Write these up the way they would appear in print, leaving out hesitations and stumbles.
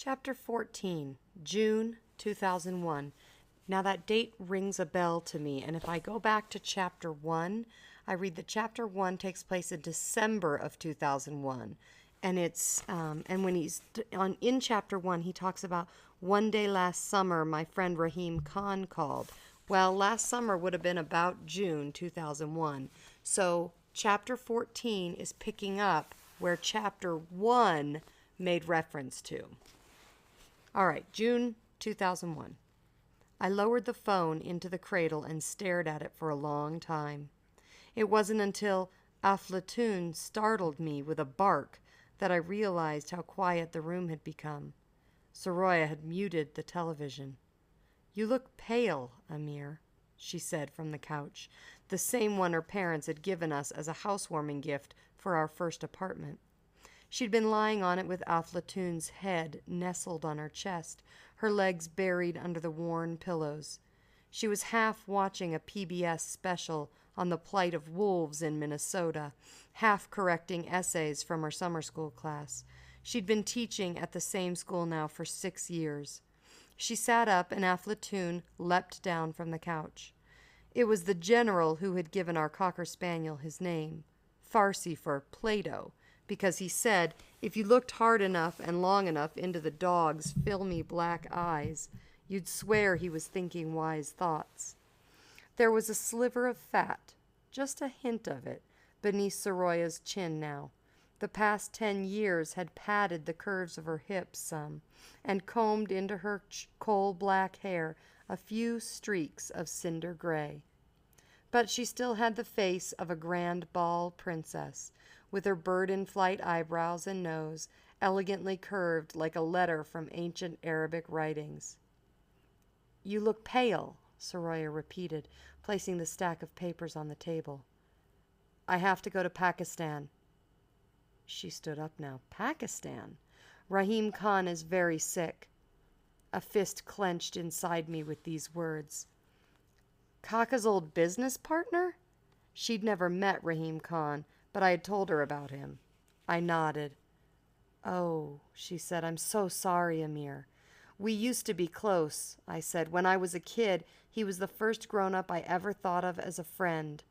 Chapter 14, June 2001. Now that date rings a bell to me, and if I go back to Chapter 1, I read that Chapter 1 takes place in December of 2001. And and when in Chapter 1, he talks about one day last summer, my friend Rahim Khan called. Well, last summer would have been about June 2001. So Chapter 14 is picking up where Chapter 1 made reference to. All right, June 2001. I lowered the phone into the cradle and stared at it for a long time. It wasn't until Aflatun startled me with a bark that I realized how quiet the room had become. Soraya had muted the television. "You look pale, Amir," she said from the couch, the same one her parents had given us as a housewarming gift for our first apartment. She'd been lying on it with Aflatun's head nestled on her chest, her legs buried under the worn pillows. She was half watching a PBS special on the plight of wolves in Minnesota, half correcting essays from her summer school class. She'd been teaching at the same school now for 6 years. She sat up and Aflatun leapt down from the couch. It was the general who had given our Cocker Spaniel his name, Farsi for Plato, because he said if you looked hard enough and long enough into the dog's filmy black eyes, you'd swear he was thinking wise thoughts. There was a sliver of fat, just a hint of it, beneath Soroya's chin now. The past 10 years had padded the curves of her hips some, and combed into her coal-black hair a few streaks of cinder gray. But she still had the face of a grand ball princess, with her bird-in-flight eyebrows and nose elegantly curved like a letter from ancient Arabic writings. "You look pale," Soraya repeated, placing the stack of papers on the table. "I have to go to Pakistan." She stood up now. "Pakistan? Rahim Khan is very sick." A fist clenched inside me with these words. Kaka's old business partner? She'd never met Rahim Khan, but I had told her about him. I nodded. "Oh," she said, "I'm so sorry, Amir." "We used to be close," I said. "When I was a kid, he was the first grown-up I ever thought of as a friend."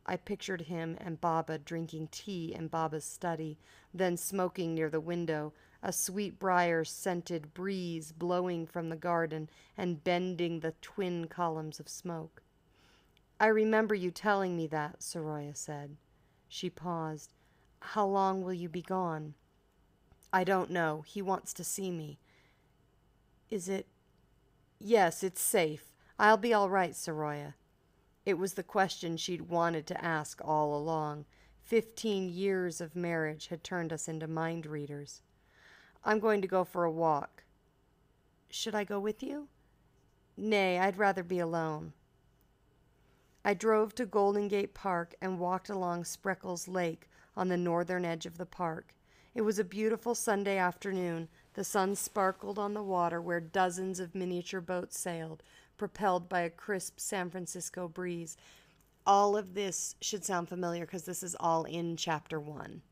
I pictured him and Baba drinking tea in Baba's study, then smoking near the window, a sweetbriar-scented breeze blowing from the garden and bending the twin columns of smoke. "I remember you telling me that," Soraya said. She paused. "How long will you be gone?" "I don't know. He wants to see me." "Is it—" "Yes, it's safe. I'll be all right, Soraya." It was the question she'd wanted to ask all along. 15 years of marriage had turned us into mind readers. "I'm going to go for a walk." "Should I go with you?" "Nay, I'd rather be alone." I drove to Golden Gate Park and walked along Spreckles Lake on the northern edge of the park. It was a beautiful Sunday afternoon. The sun sparkled on the water where dozens of miniature boats sailed, propelled by a crisp San Francisco breeze. All of this should sound familiar because this is all in Chapter 1.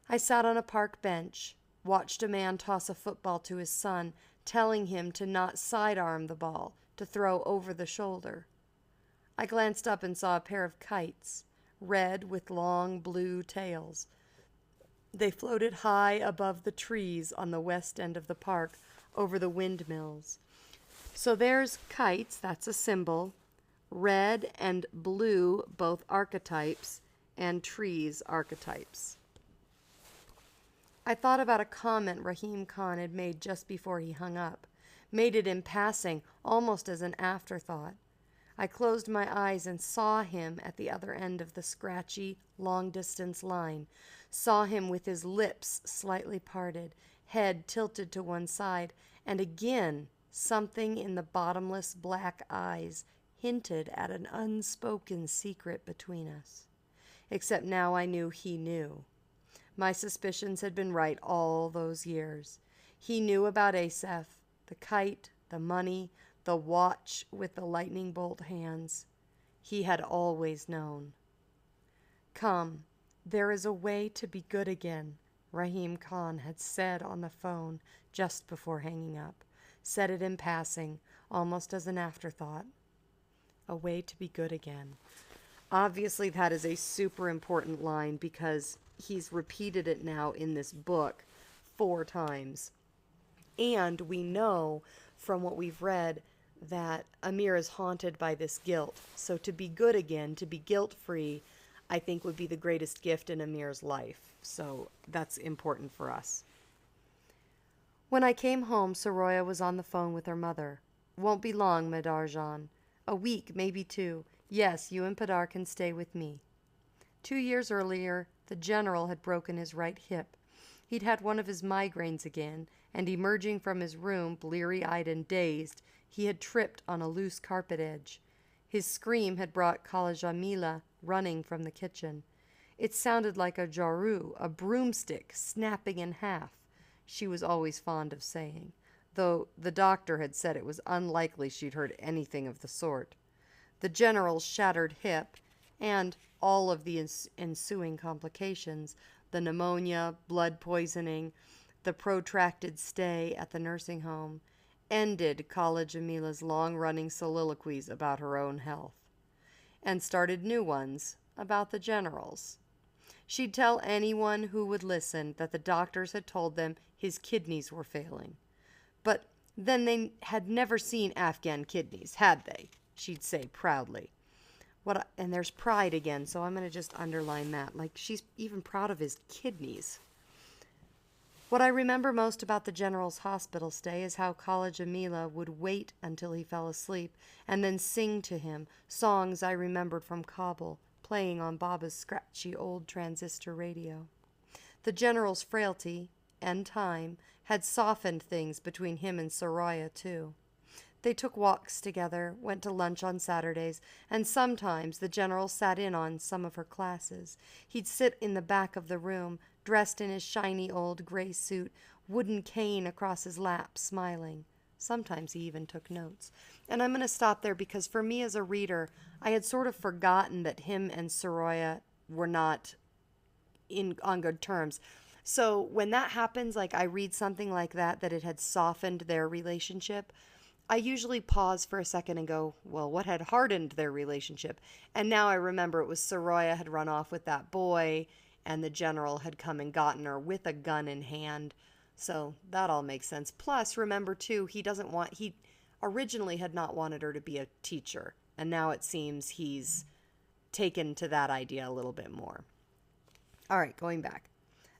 I sat on a park bench, watched a man toss a football to his son, telling him to not sidearm the ball, to throw over the shoulder. I glanced up and saw a pair of kites, red with long blue tails. They floated high above the trees on the west end of the park, over the windmills. So there's kites, that's a symbol, red and blue, both archetypes, and trees archetypes. I thought about a comment Rahim Khan had made just before he hung up, made it in passing, almost as an afterthought. I closed my eyes and saw him at the other end of the scratchy, long-distance line, saw him with his lips slightly parted, head tilted to one side, and again something in the bottomless black eyes hinted at an unspoken secret between us. Except now I knew he knew. My suspicions had been right all those years. He knew about Asaph, the kite, the money, the watch with the lightning bolt hands. He had always known. "Come, there is a way to be good again," Rahim Khan had said on the phone just before hanging up. Said it in passing, almost as an afterthought. A way to be good again. Obviously, that is a super important line because he's repeated it now in this book 4 times. And we know from what we've read that Amir is haunted by this guilt. So to be good again, to be guilt-free, I think would be the greatest gift in Amir's life. So that's important for us. When I came home, Soraya was on the phone with her mother. Won't be long, Madarjan. A week, maybe 2. Yes, you and Padar can stay with me. 2 years earlier, the general had broken his right hip. He'd had one of his migraines again, and emerging from his room, bleary-eyed and dazed, he had tripped on a loose carpet edge. His scream had brought Khala Jamila running from the kitchen. It sounded like a jaru, a broomstick, snapping in half, she was always fond of saying, though the doctor had said it was unlikely she'd heard anything of the sort. The general's shattered hip, and all of the ensuing complications, the pneumonia, blood poisoning, the protracted stay at the nursing home, ended Khala Jamila's long-running soliloquies about her own health, and started new ones about the general's. She'd tell anyone who would listen that the doctors had told them his kidneys were failing. But then they had never seen Afghan kidneys, had they? She'd say proudly. And there's pride again, so I'm going to just underline that. Like, she's even proud of his kidneys. What I remember most about the general's hospital stay is how Khala Jamila would wait until he fell asleep and then sing to him songs I remembered from Kabul, playing on Baba's scratchy old transistor radio. The general's frailty and time had softened things between him and Soraya, too. They took walks together, went to lunch on Saturdays, and sometimes the general sat in on some of her classes. He'd sit in the back of the room, dressed in his shiny old gray suit, wooden cane across his lap, smiling. Sometimes he even took notes. And I'm going to stop there because for me as a reader, I had sort of forgotten that him and Soraya were not on good terms. So when that happens, like I read something like that it had softened their relationship, I usually pause for a second and go, well, what had hardened their relationship? And now I remember it was Soraya had run off with that boy, and the general had come and gotten her with a gun in hand. So that all makes sense. Plus, remember, too, he originally had not wanted her to be a teacher, and now it seems he's taken to that idea a little bit more. All right, going back.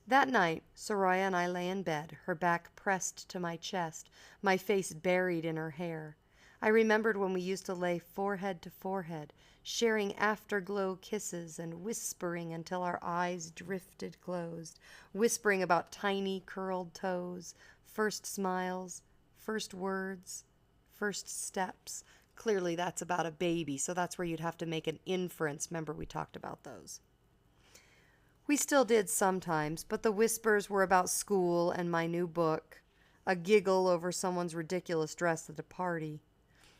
That night, Soraya and I lay in bed, her back pressed to my chest, my face buried in her hair. I remembered when we used to lay forehead to forehead, sharing afterglow kisses and whispering until our eyes drifted closed, whispering about tiny curled toes, first smiles, first words, first steps. Clearly that's about a baby, so that's where you'd have to make an inference. Remember, we talked about those. We still did sometimes, but the whispers were about school and my new book, a giggle over someone's ridiculous dress at a party.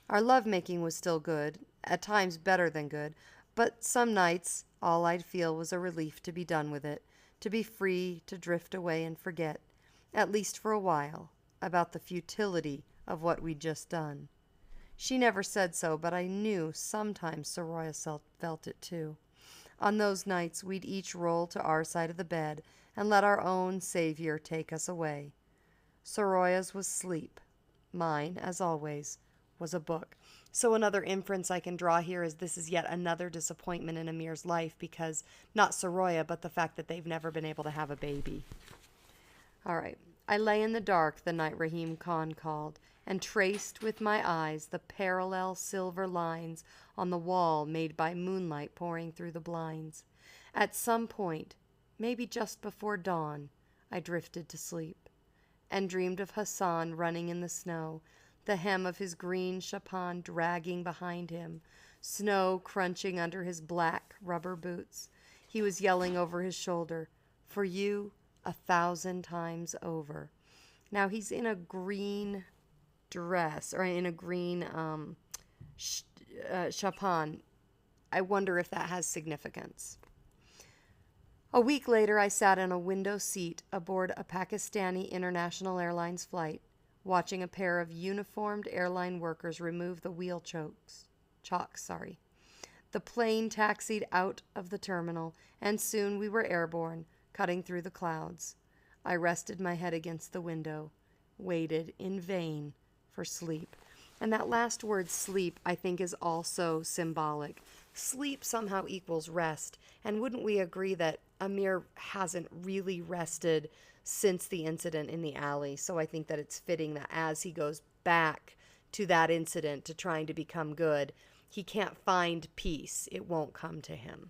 Our lovemaking was still good, at times better than good, but some nights all I'd feel was a relief to be done with it, to be free to drift away and forget, at least for a while, about the futility of what we'd just done. She never said so, but I knew sometimes Soraya felt it too. On those nights, we'd each roll to our side of the bed and let our own Savior take us away. Soraya's was sleep. Mine, as always, was a book. So another inference I can draw here is this is yet another disappointment in Amir's life because not Soraya, but the fact that they've never been able to have a baby. All right. I lay in the dark the night Rahim Khan called and traced with my eyes the parallel silver lines on the wall made by moonlight pouring through the blinds. At some point, maybe just before dawn, I drifted to sleep and dreamed of Hassan running in the snow, the hem of his green chapan dragging behind him, snow crunching under his black rubber boots. He was yelling over his shoulder, "For you, 1,000 times over." Now he's in a green dress, or in a green chapan. I wonder if that has significance. A week later, I sat in a window seat aboard a Pakistani International Airlines flight, watching a pair of uniformed airline workers remove the wheel chocks. The plane taxied out of the terminal, and soon we were airborne, cutting through the clouds. I rested my head against the window, waited in vain for sleep. And that last word, sleep, I think is also symbolic. Sleep somehow equals rest. And wouldn't we agree that Amir hasn't really rested since the incident in the alley? So I think that it's fitting that as he goes back to that incident to trying to become good, he can't find peace. It won't come to him.